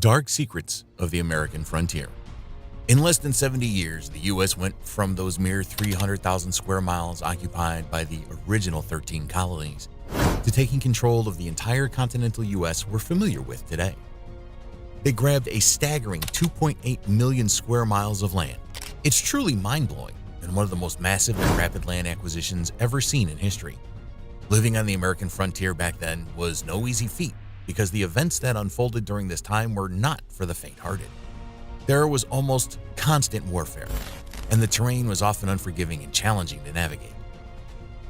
Dark Secrets of the American Frontier. In less than 70 years, the U.S. went from those mere 300,000 square miles occupied by the original 13 colonies to taking control of the entire continental U.S. we're familiar with today. They grabbed a staggering 2.8 million square miles of land. It's truly mind-blowing and one of the most massive and rapid land acquisitions ever seen in history. Living on the American frontier back then was no easy feat because the events that unfolded during this time were not for the faint-hearted. There was almost constant warfare, and the terrain was often unforgiving and challenging to navigate.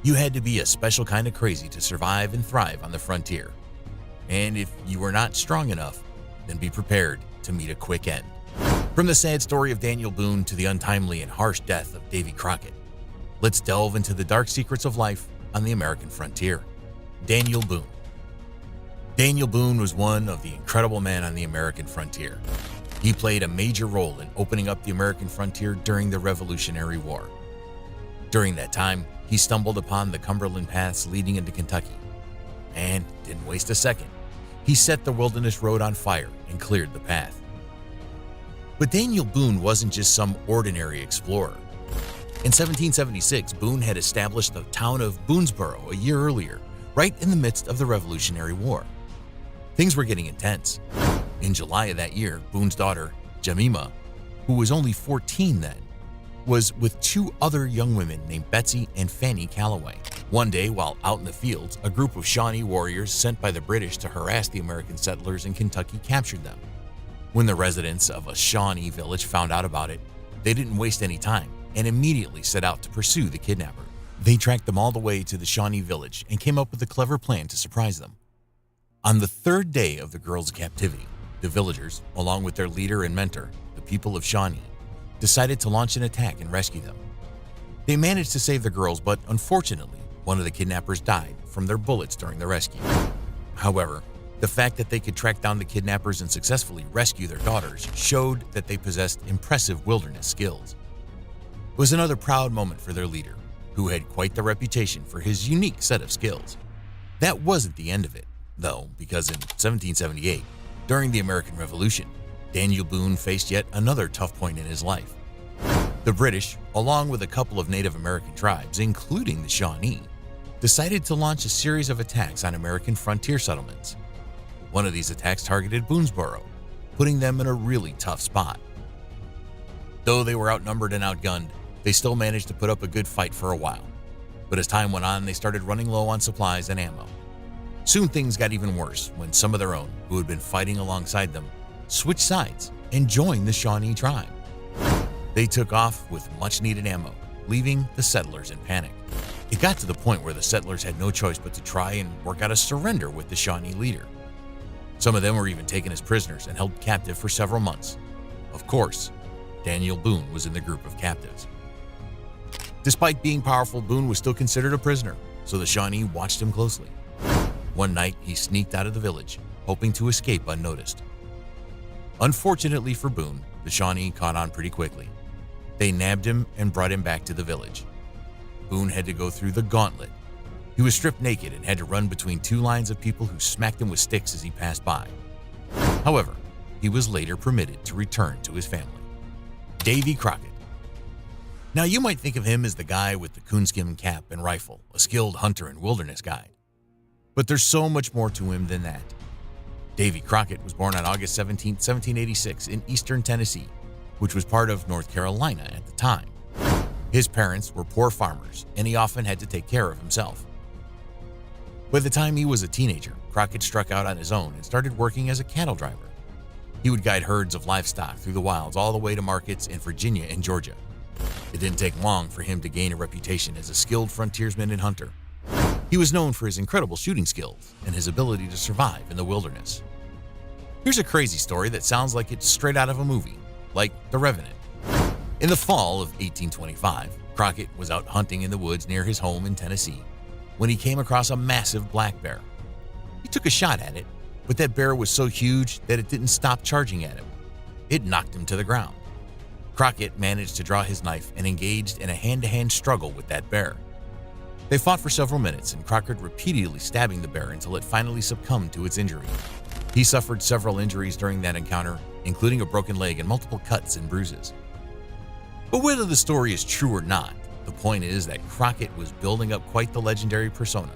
You had to be a special kind of crazy to survive and thrive on the frontier. And if you were not strong enough, then be prepared to meet a quick end. From the sad story of Daniel Boone to the untimely and harsh death of Davy Crockett, let's delve into the dark secrets of life on the American frontier. Daniel Boone. Daniel Boone was one of the incredible men on the American frontier. He played a major role in opening up the American frontier during the Revolutionary War. During that time, he stumbled upon the Cumberland Pass leading into Kentucky, and didn't waste a second. He set the Wilderness Road on fire and cleared the path. But Daniel Boone wasn't just some ordinary explorer. In 1776, Boone had established the town of Boonesboro a year earlier, right in the midst of the Revolutionary War. Things were getting intense. In July of that year, Boone's daughter, Jemima, who was only 14 then, was with two other young women named Betsy and Fanny Calloway. One day, while out in the fields, a group of Shawnee warriors sent by the British to harass the American settlers in Kentucky captured them. When the residents of a Shawnee village found out about it, they didn't waste any time and immediately set out to pursue the kidnapper. They tracked them all the way to the Shawnee village and came up with a clever plan to surprise them. On the third day of the girls' captivity, the villagers, along with their leader and mentor, the people of Shawnee, decided to launch an attack and rescue them. They managed to save the girls, but unfortunately, one of the kidnappers died from their bullets during the rescue. However, the fact that they could track down the kidnappers and successfully rescue their daughters showed that they possessed impressive wilderness skills. It was another proud moment for their leader, who had quite the reputation for his unique set of skills. That wasn't the end of it, though, because in 1778, during the American Revolution, Daniel Boone faced yet another tough point in his life. The British, along with a couple of Native American tribes, including the Shawnee, decided to launch a series of attacks on American frontier settlements. One of these attacks targeted Boonesboro, putting them in a really tough spot. Though they were outnumbered and outgunned, they still managed to put up a good fight for a while. But as time went on, they started running low on supplies and ammo. Soon things got even worse when some of their own, who had been fighting alongside them, switched sides and joined the Shawnee tribe. They took off with much-needed ammo, leaving the settlers in panic. It got to the point where the settlers had no choice but to try and work out a surrender with the Shawnee leader. Some of them were even taken as prisoners and held captive for several months. Of course, Daniel Boone was in the group of captives. Despite being powerful, Boone was still considered a prisoner, so the Shawnee watched him closely. One night, he sneaked out of the village, hoping to escape unnoticed. Unfortunately for Boone, the Shawnee caught on pretty quickly. They nabbed him and brought him back to the village. Boone had to go through the gauntlet. He was stripped naked and had to run between two lines of people who smacked him with sticks as he passed by. However, he was later permitted to return to his family. Davy Crockett. Now you might think of him as the guy with the coonskin cap and rifle, a skilled hunter and wilderness guide. But there's so much more to him than that. Davy Crockett was born on August 17, 1786 in eastern Tennessee, which was part of North Carolina at the time. His parents were poor farmers, and he often had to take care of himself. By the time he was a teenager, Crockett struck out on his own and started working as a cattle driver. He would guide herds of livestock through the wilds all the way to markets in Virginia and Georgia. It didn't take long for him to gain a reputation as a skilled frontiersman and hunter. He was known for his incredible shooting skills and his ability to survive in the wilderness. Here's a crazy story that sounds like it's straight out of a movie, like The Revenant. In the fall of 1825, Crockett was out hunting in the woods near his home in Tennessee when he came across a massive black bear. He took a shot at it, but that bear was so huge that it didn't stop charging at him. It knocked him to the ground. Crockett managed to draw his knife and engaged in a hand-to-hand struggle with that bear. They fought for several minutes, and Crockett repeatedly stabbing the bear until it finally succumbed to its injury. He suffered several injuries during that encounter, including a broken leg and multiple cuts and bruises. But whether the story is true or not, the point is that Crockett was building up quite the legendary persona.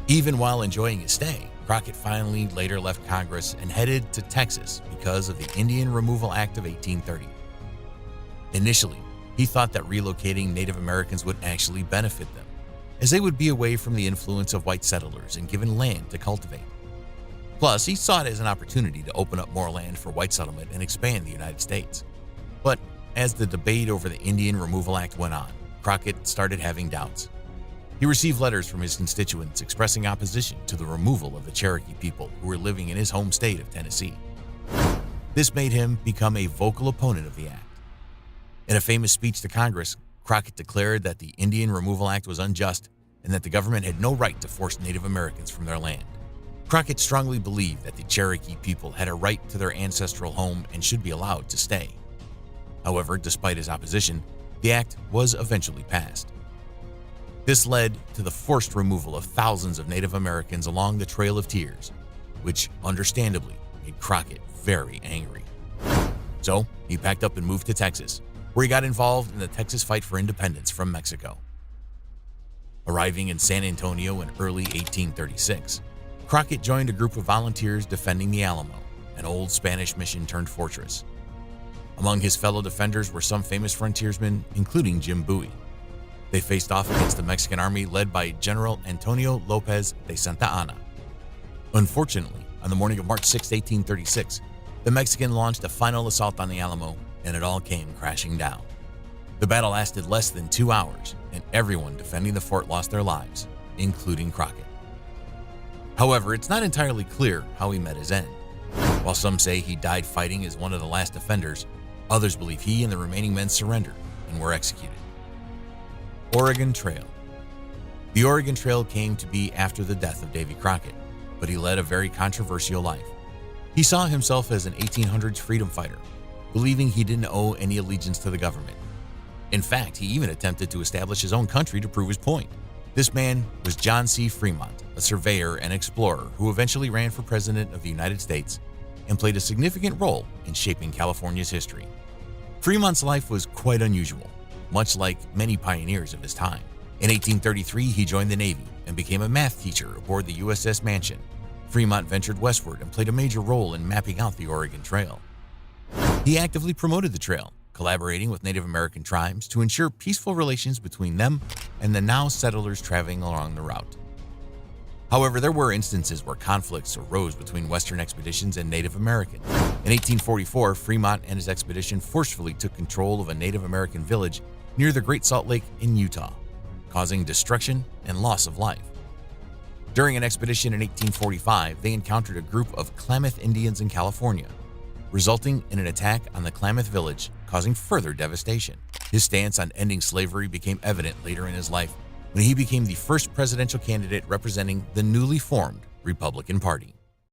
Even while enjoying his stay, Crockett finally later left Congress and headed to Texas because of the Indian Removal Act of 1830. Initially, he thought that relocating Native Americans would actually benefit them, as they would be away from the influence of white settlers and given land to cultivate. Plus, he saw it as an opportunity to open up more land for white settlement and expand the United States. But as the debate over the Indian Removal Act went on, Crockett started having doubts. He received letters from his constituents expressing opposition to the removal of the Cherokee people who were living in his home state of Tennessee. This made him become a vocal opponent of the act. In a famous speech to Congress, Crockett declared that the Indian Removal Act was unjust and that the government had no right to force Native Americans from their land. Crockett strongly believed that the Cherokee people had a right to their ancestral home and should be allowed to stay. However, despite his opposition, the act was eventually passed. This led to the forced removal of thousands of Native Americans along the Trail of Tears, which understandably made Crockett very angry. So he packed up and moved to Texas, where he got involved in the Texas fight for independence from Mexico. Arriving in San Antonio in early 1836, Crockett joined a group of volunteers defending the Alamo, an old Spanish mission turned fortress. Among his fellow defenders were some famous frontiersmen, including Jim Bowie. They faced off against the Mexican army led by General Antonio Lopez de Santa Anna. Unfortunately, on the morning of March 6, 1836, the Mexican launched a final assault on the Alamo, and it all came crashing down. The battle lasted less than 2 hours, and everyone defending the fort lost their lives, including Crockett. However, it's not entirely clear how he met his end. While some say he died fighting as one of the last defenders, others believe he and the remaining men surrendered and were executed. Oregon Trail. The Oregon Trail came to be after the death of Davy Crockett, but he led a very controversial life. He saw himself as an 1800s freedom fighter, believing he didn't owe any allegiance to the government. In fact, he even attempted to establish his own country to prove his point. This man was John C. Fremont, a surveyor and explorer who eventually ran for president of the United States and played a significant role in shaping California's history. Fremont's life was quite unusual, much like many pioneers of his time. In 1833, he joined the Navy and became a math teacher aboard the USS Mansion. Fremont ventured westward and played a major role in mapping out the Oregon Trail. He actively promoted the trail, collaborating with Native American tribes to ensure peaceful relations between them and the now settlers traveling along the route. However, there were instances where conflicts arose between Western expeditions and Native Americans. In 1844, Fremont and his expedition forcefully took control of a Native American village near the Great Salt Lake in Utah, causing destruction and loss of life. During an expedition in 1845, they encountered a group of Klamath Indians in California, resulting in an attack on the Klamath village, causing further devastation. His stance on ending slavery became evident later in his life when he became the first presidential candidate representing the newly formed Republican Party.